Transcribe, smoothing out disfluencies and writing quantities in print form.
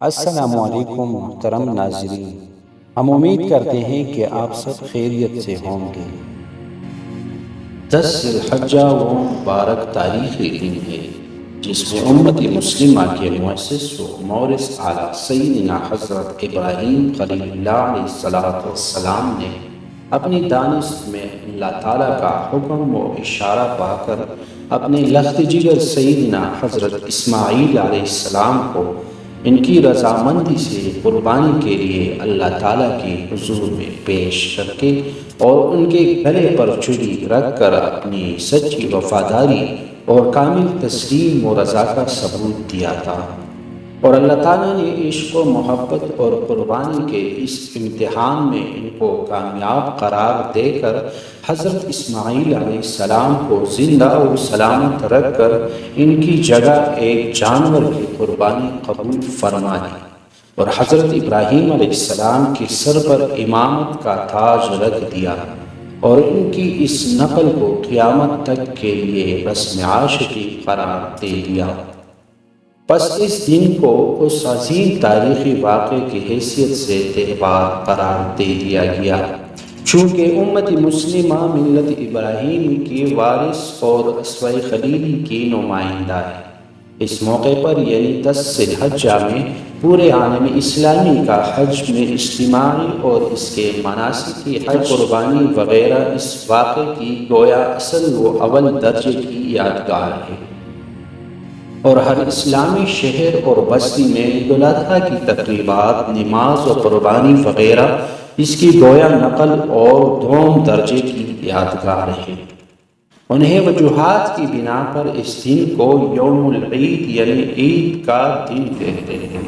السلام علیکم محترم ناظرین، ہم امید کرتے ہیں کہ آپ سب خیریت سے ہوں گے۔ 10 ذی الحجہ وہ مبارک تاریخی دن ہے جس میں امت مسلمہ کے مؤسس و مورث اعلیٰ سیدنا حضرت ابراہیم خلیل اللہ علیہ السلام نے اپنی دانست میں اللہ تعالیٰ کا حکم و اشارہ پا کر اپنے لخت جگر سیدنا حضرت اسماعیل علیہ السلام کو ان کی رضامندی سے قربانی کے لیے اللہ تعالیٰ کے حضور میں پیش کر کے اور ان کے گلے پر چھری رکھ کر اپنی سچی وفاداری اور کامل تسلیم و رضا کا ثبوت دیا تھا، اور اللہ تعالیٰ نے عشق و محبت اور قربانی کے اس امتحان میں ان کو کامیاب قرار دے کر حضرت اسماعیل علیہ السلام کو زندہ و سلامت رکھ کر ان کی جگہ ایک جانور کی قربانی قبول فرما لی، اور حضرت ابراہیم علیہ السلام کے سر پر امامت کا تاج رکھ دیا، اور ان کی اس نقل کو قیامت تک کے لیے رسم عاشقی قرار دے دیا۔ پس اس دن کو اس عظیم تاریخی واقعے کی حیثیت سے تہوار قرار دے دیا گیا، چونکہ امت مسلمہ ملت ابراہیم کی وارث اور اسوہ خلیلی کی نمائندہ ہے۔ اس موقع پر یعنی 10 ذی الحجہ میں پورے عالم اسلامی کا حج میں اجتماعی اور اس کے مناسک کی حج قربانی وغیرہ اس واقعے کی گویا اصل و اول درجے کی یادگار ہے، اور ہر اسلامی شہر اور بستی میں عید الاضحیٰ کی تقریبات، نماز و قربانی وغیرہ اس کی گویا نقل اور دوم درجے کی یادگار ہے۔ انہیں وجوہات کی بنا پر اس دن کو یوم العید یعنی عید کا دن کہتے ہیں۔